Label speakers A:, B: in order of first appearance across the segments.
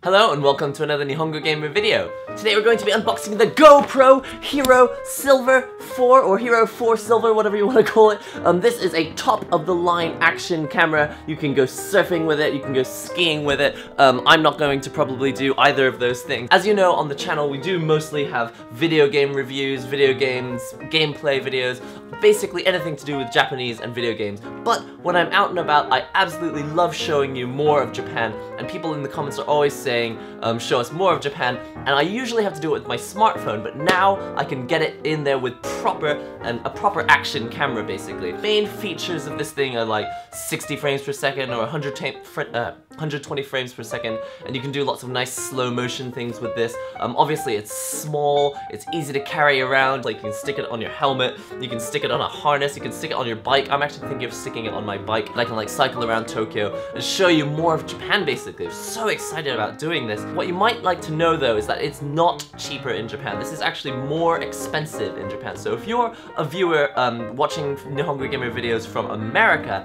A: Hello and welcome to another NihongoGamer video. Today we're going to be unboxing the GoPro Hero Silver 4 or Hero 4 Silver, whatever you want to call it. This is a top-of-the-line action camera. You can go surfing with it, you can go skiing with it. I'm not going to probably do either of those things. As you know, on the channel we do mostly have video game reviews, video games, gameplay videos, basically anything to do with Japanese and video games. But when I'm out and about, I absolutely love showing you more of Japan, and people in the comments are always saying, show us more of Japan, and I usually have to do it with my smartphone, but now I can get it in there with a proper action camera, basically. Main features of this thing are like 60 frames per second or 120 frames per second, and you can do lots of nice slow motion things with this. Obviously it's small, it's easy to carry around, like you can stick it on your helmet, you can stick it on a harness, you can stick it on your bike. I'm actually thinking of sticking it on my bike, and I can like cycle around Tokyo and show you more of Japan, basically. I'm so excited about doing this. What you might like to know though is that it's not cheaper in Japan. This is actually more expensive in Japan. So if you're a viewer watching NihongoGamer videos from America,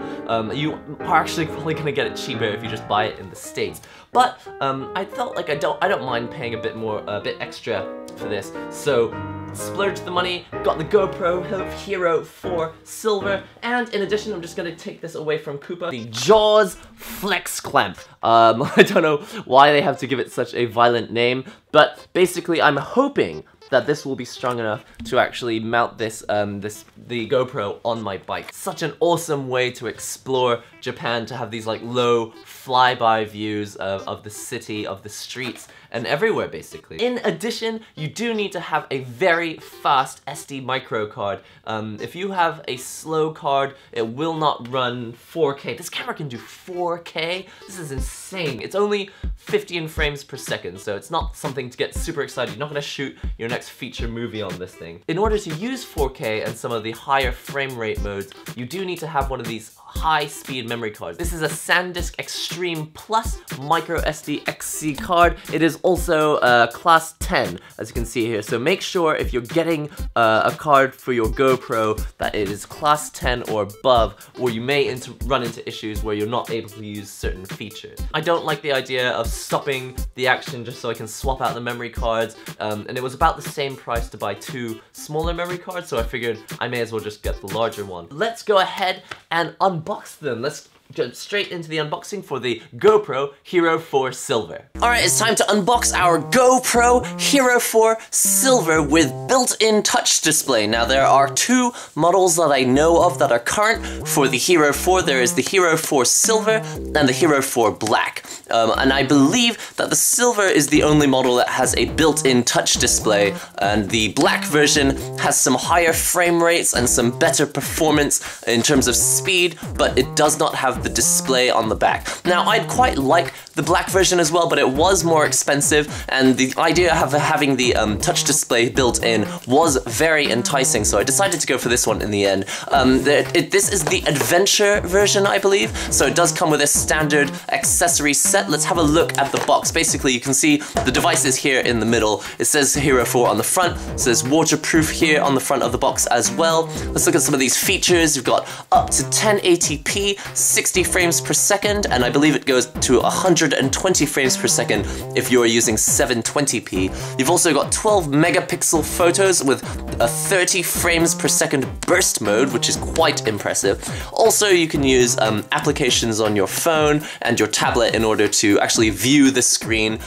A: you are actually probably gonna get it cheaper if you just buy it in the States. But I felt like I don't mind paying a bit extra for this. So splurged the money, got the GoPro Hero 4 Silver, and in addition, I'm just gonna take this away from Koopa, the Jaws Flex Clamp. I don't know why they have to give it such a violent name, but basically I'm hoping that this will be strong enough to actually mount the GoPro on my bike. Such an awesome way to explore Japan, to have these like low flyby views of the city, of the streets, and everywhere basically. In addition, you do need to have a very fast SD micro card. If you have a slow card, it will not run 4K. This camera can do 4K? This is insane. It's only 15 frames per second, so it's not something to get super excited. You're not gonna shoot your next feature movie on this thing. In order to use 4K and some of the higher frame rate modes, you do need to have one of these high-speed memory cards. This is a SanDisk Extreme Plus micro SD XC card. It is also class 10, as you can see here. So make sure if you're getting a card for your GoPro that it is class 10 or above, or you may run into issues where you're not able to use certain features. I don't like the idea of stopping the action just so I can swap out the memory cards, and it was about the same price to buy two smaller memory cards, so I figured I may as well just get the larger one. Let's go ahead and unbox them. Let's get straight into the unboxing for the GoPro Hero 4 Silver. Alright, it's time to unbox our GoPro Hero 4 Silver with built-in touch display. Now there are two models that I know of that are current for the Hero 4. There is the Hero 4 Silver and the Hero 4 Black. And I believe that the Silver is the only model that has a built-in touch display, and the Black version has some higher frame rates and some better performance in terms of speed, but it does not have the display on the back. Now, I'd quite like the Black version as well, but it was more expensive, and the idea of having the touch display built in was very enticing, so I decided to go for this one in the end. This is the Adventure version, I believe, so it does come with a standard accessory set. Let's have a look at the box. Basically, you can see the device is here in the middle. It says Hero 4 on the front. It says waterproof here on the front of the box as well. Let's look at some of these features. You've got up to 1080p, 60 frames per second, and I believe it goes to 120 frames per second if you're using 720p. You've also got 12 megapixel photos with a 30 frames per second burst mode, which is quite impressive. Also, you can use applications on your phone and your tablet in order to actually view the screen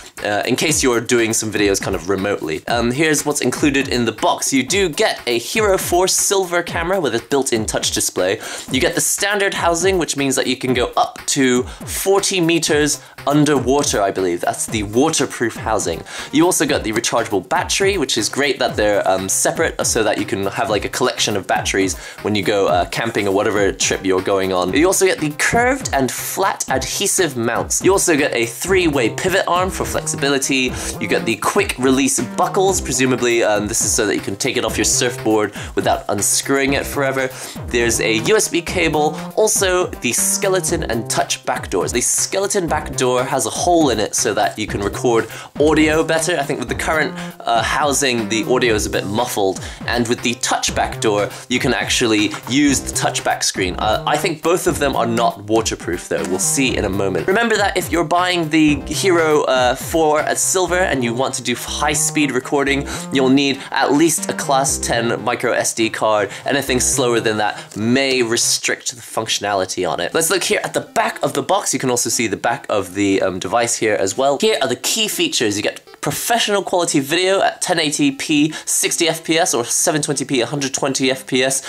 A: in case you're doing some videos kind of remotely. Here's what's included in the box. You do get a Hero 4 Silver camera with a built-in touch display. You get the standard housing, which means that you can go up to 40 meters underwater, I believe. That's the waterproof housing. You also got the rechargeable battery, which is great that they're separate so that you can have like a collection of batteries when you go camping or whatever trip you're going on. You also get the curved and flat adhesive mounts. You also get a 3-way pivot arm for flexibility. You get the quick release buckles, presumably this is so that you can take it off your surfboard without unscrewing it forever. There's a USB cable, also the skeleton and touch back doors. The skeleton back door has a hole in it so that you can record audio better. I think with the current housing, the audio is a bit muffled, and with the touch back door, you can actually use the touchback screen. I think both of them are not waterproof though. We'll see in a moment. Remember that if you're buying the Hero 4 at silver and you want to do high-speed recording, you'll need at least a class 10 micro SD card. Anything slower than that may restrict the functionality on it. Let's look here at the back of the box. You can also see the back of the device here as well. Here are the key features. You get professional quality video at 1080p 60 FPS or 720p 120 FPS.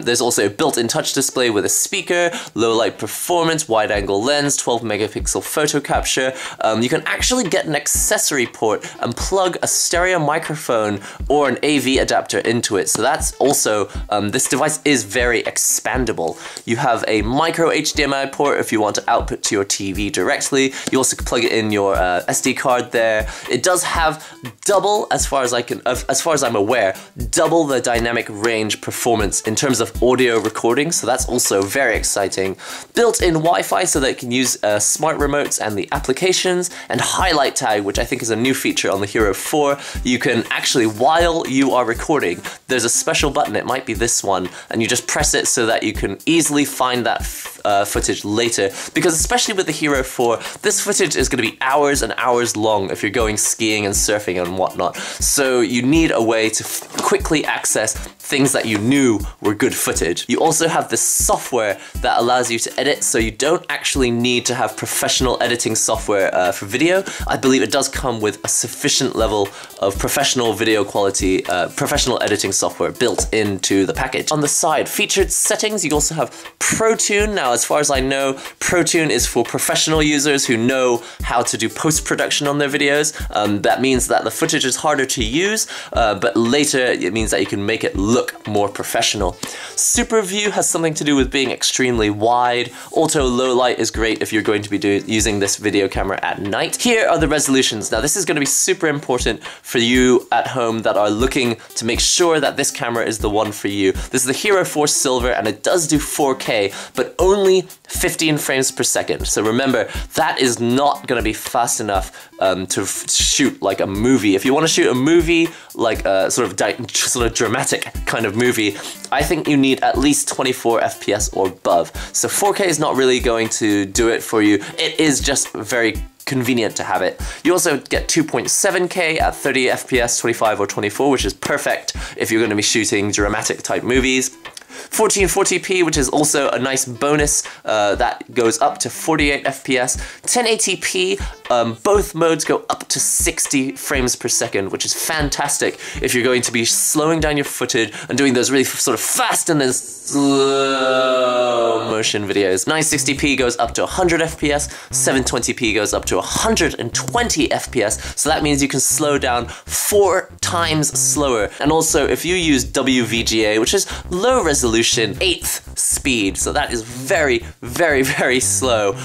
A: There's also a built-in touch display with a speaker, low light performance, wide angle lens, 12 megapixel photo capture. You can actually get an accessory port and plug a stereo microphone or an AV adapter into it. So that's also, this device is very expandable. You have a micro HDMI port if you want to output to your TV directly. You also can plug it in your SD card there. It does have double, as far as I'm aware, double the dynamic range performance in terms of audio recording, so that's also very exciting. Built-in Wi-Fi so that you can use smart remotes and the applications, and highlight tag, which I think is a new feature on the Hero 4. You can actually, while you are recording, there's a special button, it might be this one, and you just press it so that you can easily find that footage later, because especially with the Hero 4, this footage is going to be hours and hours long if you're going skiing and surfing and whatnot. So you need a way to quickly access things that you knew were good footage. You also have this software that allows you to edit, so you don't actually need to have professional editing software for video. I believe it does come with a sufficient level of professional video quality, professional editing software built into the package. On the side, featured settings, you also have ProTune. Now, as far as I know, ProTune is for professional users who know how to do post-production on their videos. That means that the footage is harder to use, but later it means that you can make it look more professional. Super View has something to do with being extremely wide. Auto low light is great if you're going to be using this video camera at night. Here are the resolutions. Now this is going to be super important for you at home that are looking to make sure that this camera is the one for you. This is the Hero 4 Silver and it does do 4K, but only 15 frames per second. So remember, that is not going to be fast enough to shoot like a movie. If you want to shoot a movie, like a sort of dramatic kind of movie, I think you need at least 24 FPS or above. So 4K is not really going to do it for you. It is just very convenient to have it. You also get 2.7K at 30 FPS, 25 or 24, which is perfect if you're going to be shooting dramatic type movies. 1440p, which is also a nice bonus, that goes up to 48 FPS. 1080p, both modes go up to 60 frames per second, which is fantastic if you're going to be slowing down your footage and doing those really sort of fast and then slow motion videos. 960p goes up to 100 FPS, 720p goes up to 120 FPS, so that means you can slow down 4 times slower. And also, if you use WVGA, which is low resolution 8th speed, so that is very, very, very slow,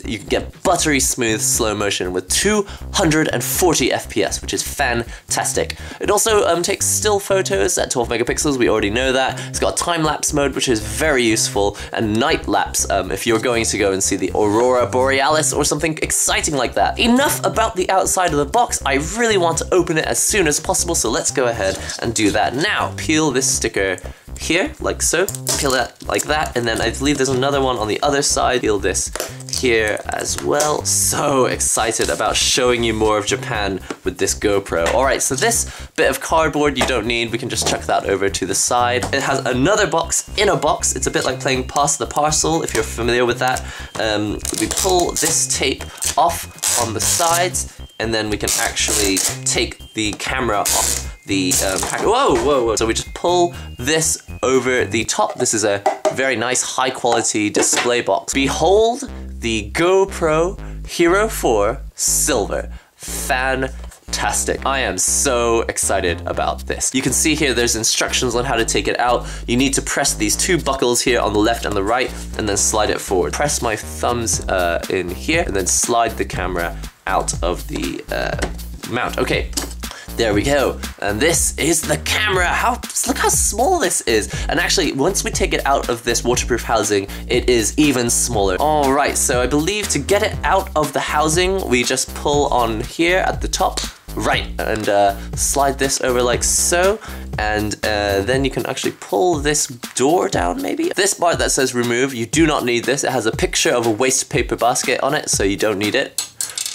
A: you can get buttery smooth slow motion with 240 FPS, which is fantastic. It also takes still photos at 12 megapixels, we already know that. It's got time-lapse mode, which is very useful, and night lapse if you're going to go and see the Aurora Borealis or something exciting like that. Enough about the outside of the box. I really want to open it as soon as possible, so let's go ahead and do that now. Peel this sticker here, like so. Peel it like that, and then I believe there's another one on the other side. Peel this here as well. So excited about showing you more of Japan with this GoPro. Alright, so this bit of cardboard you don't need, we can just chuck that over to the side. It has another box in a box. It's a bit like playing Pass the Parcel, if you're familiar with that. We pull this tape off on the sides, and then we can actually take the camera off the pack. Whoa, whoa, whoa. So we just pull this over the top. This is a very nice high quality display box. Behold the GoPro Hero 4 Silver. Fantastic. I am so excited about this. You can see here there's instructions on how to take it out. You need to press these 2 buckles here on the left and the right and then slide it forward. Press my thumbs in here and then slide the camera out of the mount. Okay. There we go. And this is the camera. Look how small this is. And actually, once we take it out of this waterproof housing, it is even smaller. All right, so I believe to get it out of the housing, we just pull on here at the top. Right, and slide this over like so, and then you can actually pull this door down maybe. This part that says remove, you do not need this. It has a picture of a waste paper basket on it, so you don't need it.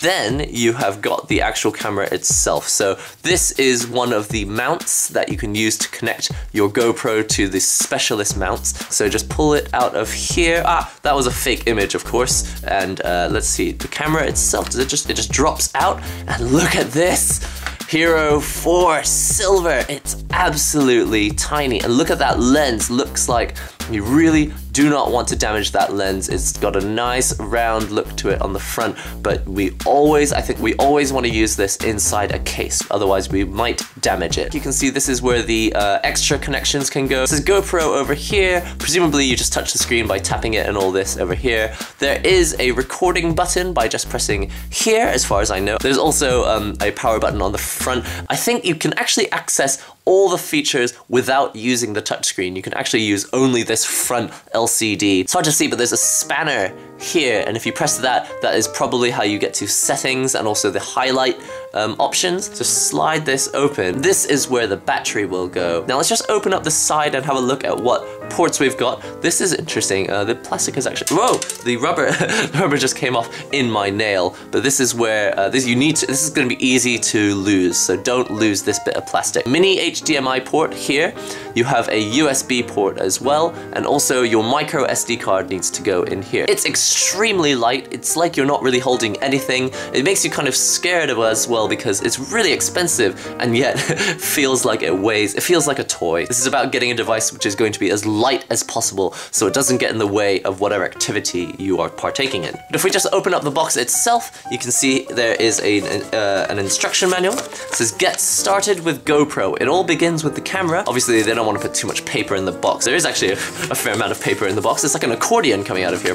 A: Then you have got the actual camera itself. So this is one of the mounts that you can use to connect your GoPro to the specialist mounts. So just pull it out of here. Ah, that was a fake image, of course. And let's see, the camera itself, it just drops out. And look at this. Hero 4 Silver. It's absolutely tiny. And look at that lens. Looks like you really do not want to damage that lens. It's got a nice round look to it on the front, but I think we always want to use this inside a case, otherwise we might damage it. You can see this is where the extra connections can go. This is GoPro over here. Presumably you just touch the screen by tapping it and all this over here. There is a recording button by just pressing here, as far as I know. There's also a power button on the front. I think you can actually access all the features without using the touchscreen. You can actually use only this front LCD. It's hard to see, but there's a spanner here, and if you press that, that is probably how you get to settings and also the highlight options. So slide this open. This is where the battery will go. Now let's just open up the side and have a look at what ports we've got. This is interesting. The plastic is actually, whoa, the rubber, the rubber just came off in my nail. But this is where, this is gonna be easy to lose, so don't lose this bit of plastic. Mini HDMI port here. You have a USB port as well, and also your micro SD card needs to go in here. It's extremely light. It's like you're not really holding anything. It makes you kind of scared of it as well because it's really expensive and yet feels like it weighs. It feels like a toy. This is about getting a device which is going to be as light as possible so it doesn't get in the way of whatever activity you are partaking in. But if we just open up the box itself, you can see there is an instruction manual. It says get started with GoPro. It all begins with the camera. Obviously they don't want to put too much paper in the box. There is actually a fair amount of paper in the box. It's like an accordion coming out of here.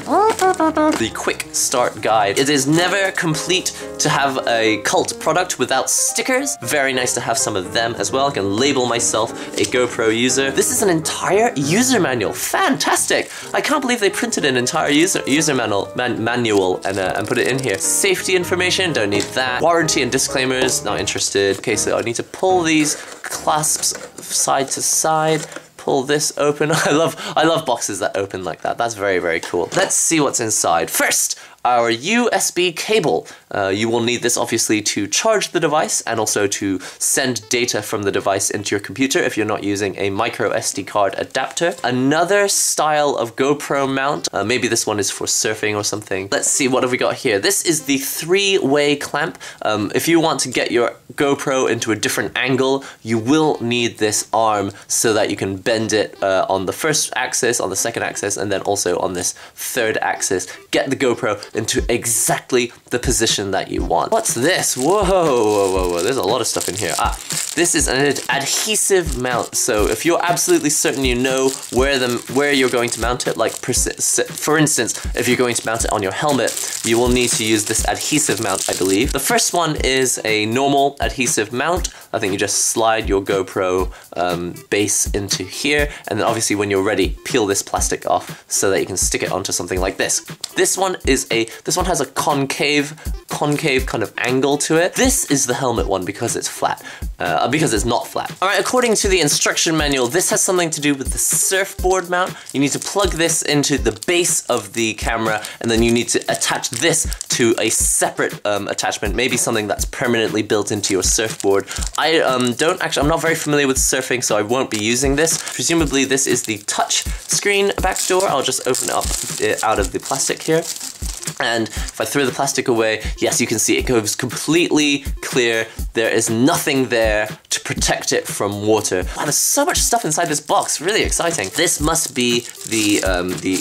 A: The quick start guide. It is never complete to have a cult product without stickers. Very nice to have some of them as well. I can label myself a GoPro user. This is an entire user manual. Fantastic! I can't believe they printed an entire user manual and put it in here. Safety information, don't need that. Warranty and disclaimers, not interested. Okay, so I need to pull these clasps side to side. Pull this open. I love boxes that open like that. That's very, very cool. Let's see what's inside. First, our USB cable. You will need this obviously to charge the device and also to send data from the device into your computer if you're not using a micro SD card adapter. Another style of GoPro mount. Maybe this one is for surfing or something. Let's see, what have we got here? This is the 3-way clamp. If you want to get your GoPro into a different angle, you will need this arm so that you can bend it on the first axis, on the second axis, and then also on this third axis. Get the GoPro into exactly the position that you want. What's this? Whoa, whoa, whoa, whoa. There's a lot of stuff in here. This is an adhesive mount. So if you're absolutely certain you know where you're going to mount it, like for instance, if you're going to mount it on your helmet, you will need to use this adhesive mount, I believe. The first one is a normal adhesive mount. I think you just slide your GoPro base into here, and then obviously when you're ready, peel this plastic off so that you can stick it onto something like this. This one has a concave kind of angle to it. This is the helmet one because it's flat, because it's not flat. All right, according to the instruction manual, this has something to do with the surfboard mount. You need to plug this into the base of the camera, and then you need to attach this to a separate attachment, maybe something that's permanently built into your surfboard. I'm not very familiar with surfing, so I won't be using this. Presumably this is the touch screen back door. I'll just open it up out of the plastic here. And if I throw the plastic away, yes, you can see it goes completely clear. There is nothing there to protect it from water. Wow, there's so much stuff inside this box, really exciting. This must be the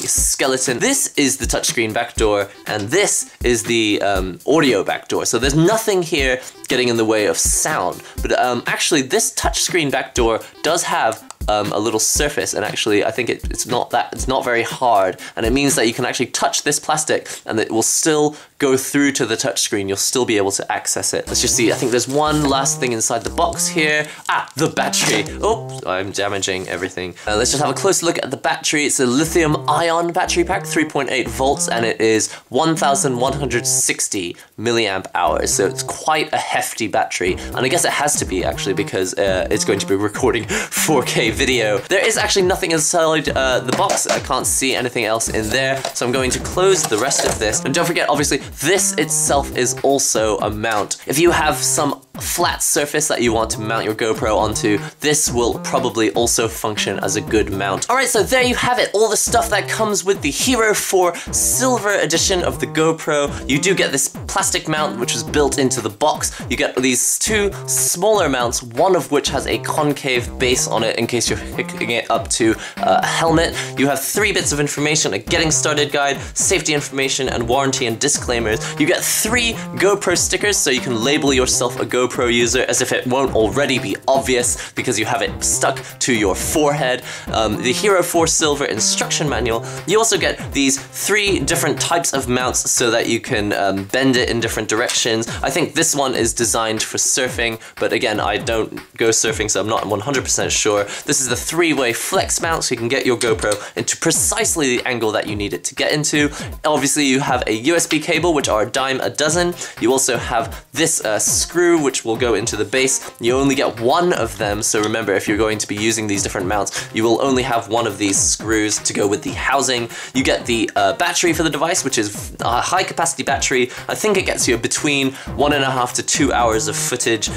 A: skeleton. This is the touchscreen back door, and this is the audio back door. So there's nothing here getting in the way of sound. But actually, this touchscreen back door does have a little surface, and actually I think it's not very hard, and it means that you can actually touch this plastic and it will still go through to the touchscreen. You'll still be able to access it. Let's just see, I think there's one last thing inside the box here. The battery. Oh, I'm damaging everything. Let's just have a close look at the battery. It's a lithium-ion battery pack, 3.8 volts, and it is 1,160 milliamp hours, so it's quite a hefty battery, and I guess it has to be actually because it's going to be recording 4K video. There is actually nothing inside the box. I can't see anything else in there, so I'm going to close the rest of this. And don't forget, obviously, this itself is also a mount. If you have some flat surface that you want to mount your GoPro onto, this will probably also function as a good mount. Alright, so there you have it, all the stuff that comes with the Hero 4 Silver edition of the GoPro. You do get this plastic mount which was built into the box. You get these two smaller mounts, one of which has a concave base on it in case you're hooking it up to a helmet. You have 3 bits of information, a getting started guide, safety information, and warranty and disclaimers. You get 3 GoPro stickers so you can label yourself a GoPro user as if it won't already be obvious because you have it stuck to your forehead. The Hero 4 Silver instruction manual. You also get these 3 different types of mounts so that you can bend it in different directions. I think this one is designed for surfing, but again, I don't go surfing, so I'm not 100% sure. This is the 3-way flex mount, so you can get your GoPro into precisely the angle that you need it to get into. Obviously, you have a USB cable, which are a dime a dozen. You also have this screw, which will go into the base. You only get 1 of them, so remember, if you're going to be using these different mounts, you will only have 1 of these screws to go with the housing. You get the battery for the device, which is a high capacity battery. I think it gets you between 1.5 to 2 hours of footage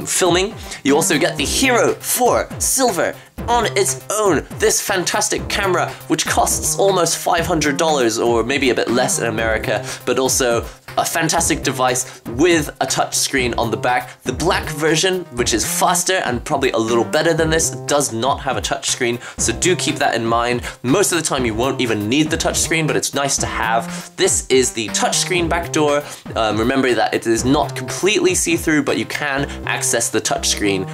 A: filming. You also get the Hero 4 Silver on its own, this fantastic camera, which costs almost $500 or maybe a bit less in America, but also a fantastic device with a touch screen on the back. The black version, which is faster and probably a little better than this, does not have a touch screen, so do keep that in mind. Most of the time you won't even need the touch screen, but it's nice to have. This is the touch screen backdoor. Remember that it is not completely see-through, but you can access the touch screen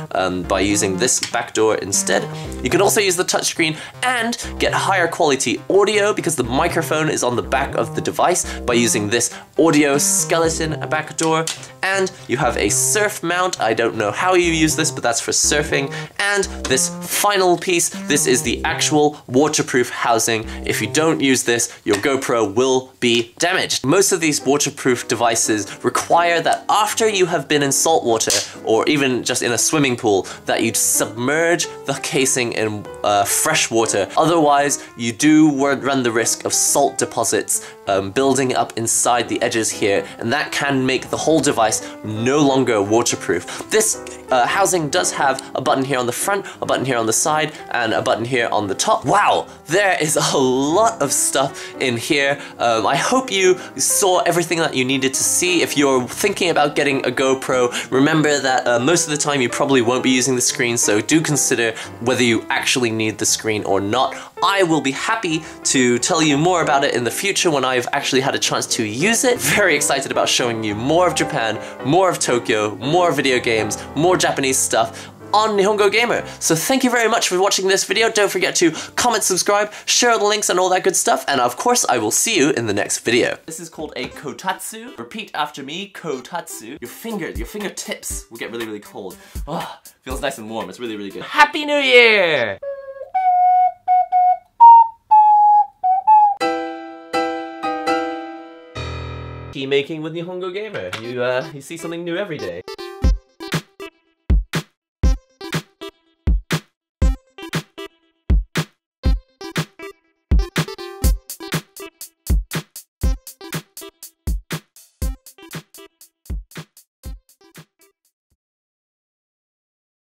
A: by using this backdoor instead. You can also use the touch screen and get higher quality audio because the microphone is on the back of the device by using this audio skeleton backdoor. And you have a surf mount. I don't know how you use this, but that's for surfing. And this final piece, this is the actual waterproof housing. If you don't use this, your GoPro will be damaged. Most of these waterproof devices require that after you have been in salt water, or even just in a swimming pool, that you submerge the casing in fresh water. Otherwise, you do run the risk of salt deposits building up inside the edges here, and that can make the whole device no longer waterproof. This housing does have a button here on the front, a button here on the side, and a button here on the top. Wow, there is a lot of stuff in here. I hope you saw everything that you needed to see. If you're thinking about getting a GoPro, remember that most of the time you probably won't be using the screen, so do consider whether you actually need the screen or not. I will be happy to tell you more about it in the future when I've actually had a chance to use it. Very excited about showing you more of Japan, more of Tokyo, more video games, more Japanese stuff on NihongoGamer. So thank you very much for watching this video. Don't forget to comment, subscribe, share the links and all that good stuff, and of course I will see you in the next video. This is called a kotatsu. Repeat after me, kotatsu. Your fingertips will get really, really cold. Oh, feels nice and warm. It's really, really good. Happy New Year! Key making with NihongoGamer. You see something new every day.